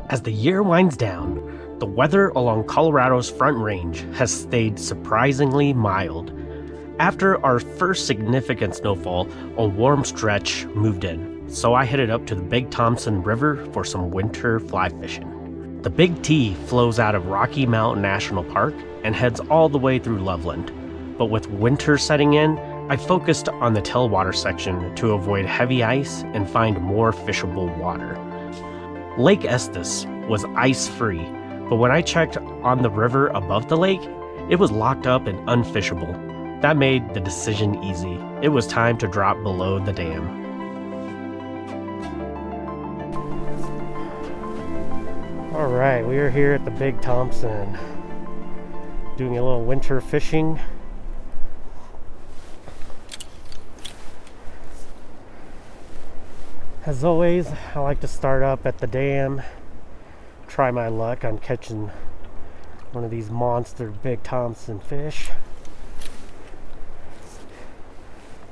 As the year winds down, the weather along Colorado's Front Range has stayed surprisingly mild. After our first significant snowfall, a warm stretch moved in, so I headed up to the Big Thompson River for some winter fly fishing. The Big T flows out of Rocky Mountain National Park and heads all the way through Loveland. But with winter setting in, I focused on the tailwater section to avoid heavy ice and find more fishable water. Lake Estes was ice-free, but when I checked on the river above the lake, it was locked up and unfishable. That made the decision easy. It was time to drop below the dam. All right, we are here at the Big Thompson, doing a little winter fishing. As always, I like to start up at the dam, try my luck on catching one of these monster Big Thompson fish.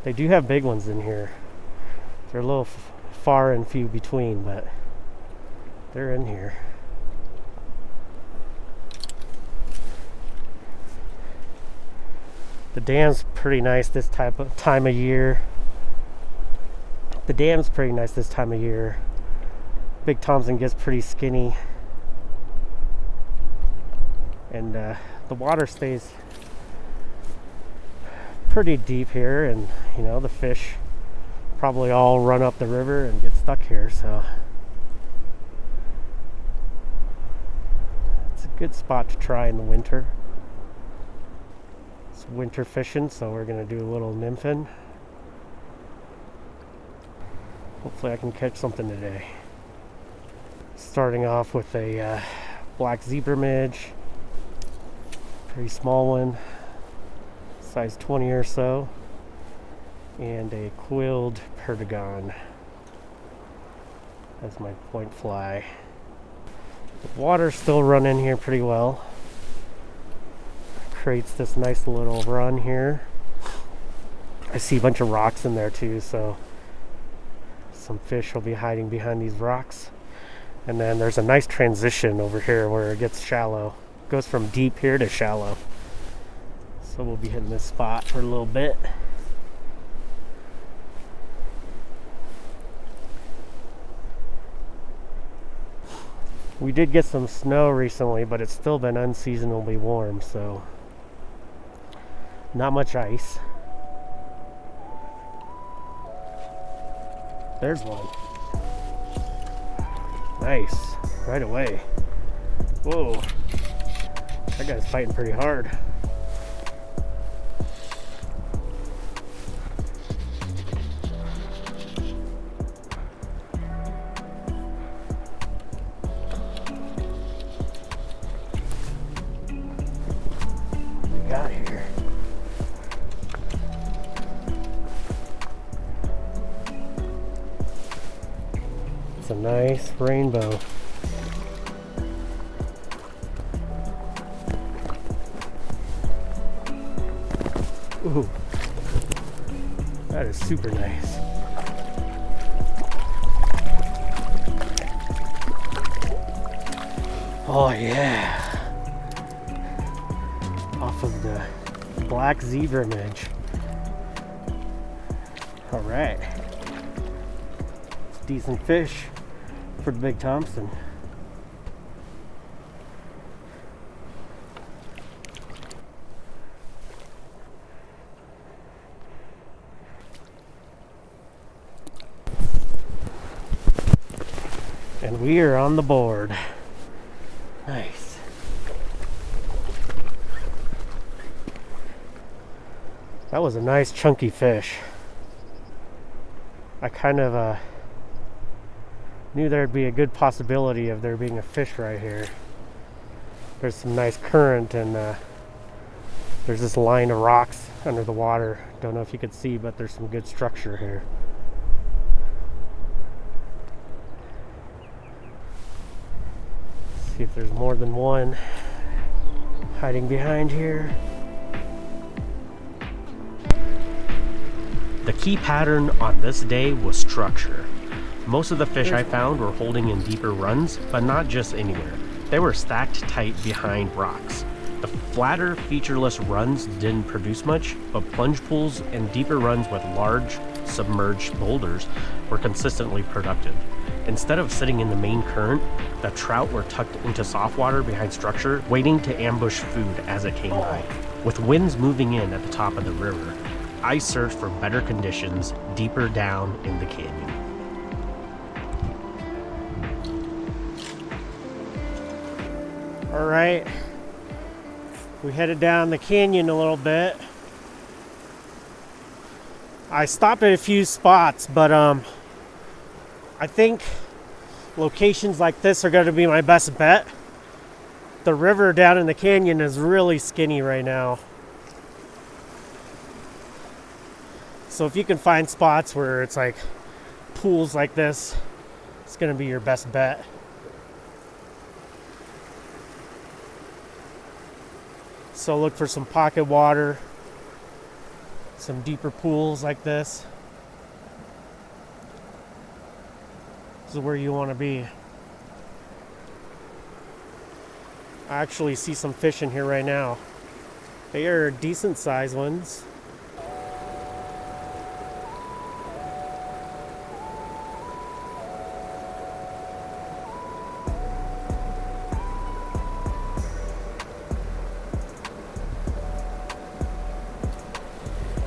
They do have big ones in here. They're a little far and few between, but they're in here. The dam's pretty nice this time of year. The dam's pretty nice this time of year. Big Thompson gets pretty skinny. And the water stays pretty deep here, and you know, the fish probably all run up the river and get stuck here, so it's a good spot to try in the winter. It's winter fishing, so we're gonna do a little nymphing. Hopefully I can catch something today. Starting off with a Black Zebra Midge. Pretty small one. Size 20 or so. And a Quilled Perdigon. That's my point fly. The water's still running here pretty well. Creates this nice little run here. I see a bunch of rocks in there too, so some fish will be hiding behind these rocks. And then there's a nice transition over here where it gets shallow. It goes from deep here to shallow. So we'll be hitting this spot for a little bit. We did get some snow recently, but it's still been unseasonably warm, so not much ice. There's one. Nice. Right away. Whoa. That guy's fighting pretty hard. What we got here? It's a nice rainbow. Ooh, that is super nice. Oh yeah, off of the Black Zebra Midge. All right, it's a decent fish for the Big Thompson. And we are on the board. Nice. That was a nice chunky fish. I kind of knew there'd be a good possibility of there being a fish right here. There's some nice current, and there's this line of rocks under the water. Don't know if you could see, but there's some good structure here. See if there's more than one hiding behind here. The key pattern on this day was structure. Most of the fish I found were holding in deeper runs, but not just anywhere. They were stacked tight behind rocks. The flatter, featureless runs didn't produce much, but plunge pools and deeper runs with large, submerged boulders were consistently productive. Instead of sitting in the main current, the trout were tucked into soft water behind structure, waiting to ambush food as it came by. With winds moving in at the top of the river, I searched for better conditions deeper down in the canyon. All right, we headed down the canyon a little bit. I stopped at a few spots, but I think locations like this are going to be my best bet. The river down in the canyon is really skinny right now. So if you can find spots where it's like pools like this, it's going to be your best bet. So look for some pocket water, some deeper pools like this. This is where you want to be. I actually see some fish in here right now. They are decent sized ones.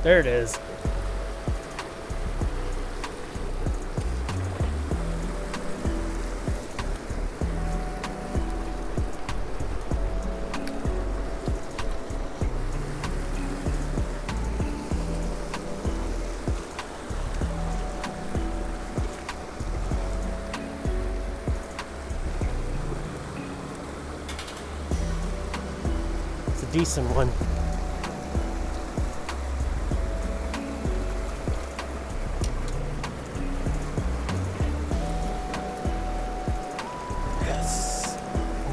There it is. It's a decent one.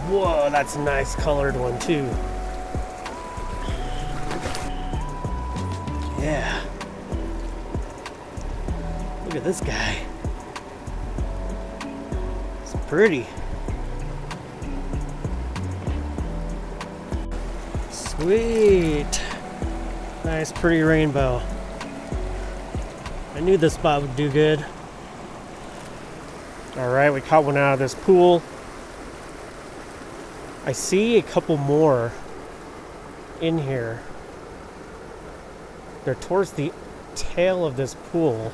Whoa, that's a nice colored one too. Yeah. Look at this guy. It's pretty. Sweet. Nice, pretty rainbow. I knew this spot would do good. All right, we caught one out of this pool. I see a couple more in here. They're towards the tail of this pool.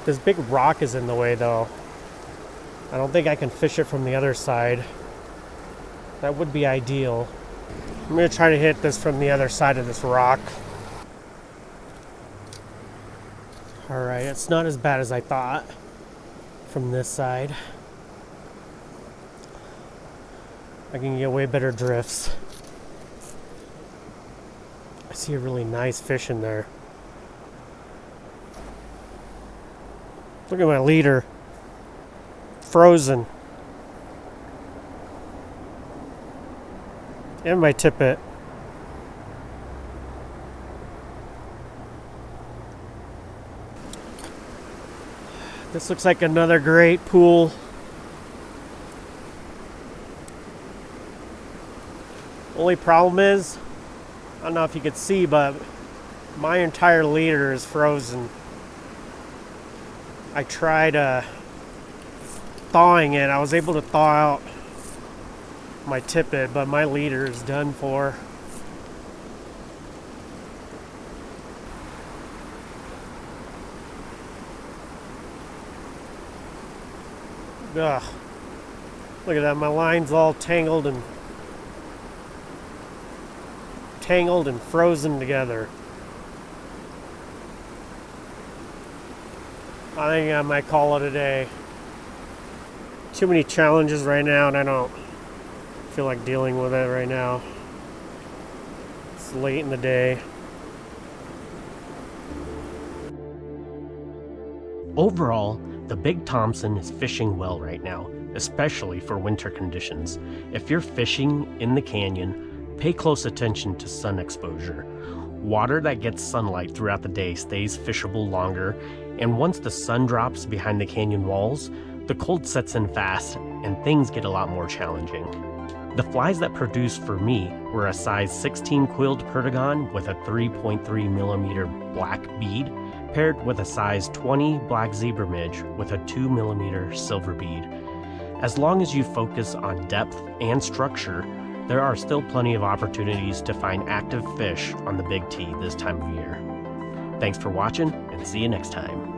This big rock is in the way though. I don't think I can fish it from the other side. That would be ideal. I'm gonna try to hit this from the other side of this rock. All right, it's not as bad as I thought from this side. I can get way better drifts. I see a really nice fish in there. Look at my leader. Frozen. And my tippet. This looks like another great pool. Only problem is, I don't know if you could see, but my entire leader is frozen. I tried thawing it. I was able to thaw out my tippet, but my leader is done for. Ugh. Look at that, my line's all tangled and frozen together. I think I might call it a day. Too many challenges right now, and I don't feel like dealing with it right now. It's late in the day. Overall, the Big Thompson is fishing well right now, especially for winter conditions. If you're fishing in the canyon, pay close attention to sun exposure. Water that gets sunlight throughout the day stays fishable longer, and once the sun drops behind the canyon walls, the cold sets in fast and things get a lot more challenging. The flies that produced for me were a size 16 Quilled Perdigon with a 3.3mm black bead, paired with a size 20 Black Zebra Midge with a 2mm silver bead. As long as you focus on depth and structure, there are still plenty of opportunities to find active fish on the Big T this time of year. Thanks for watching, and see you next time.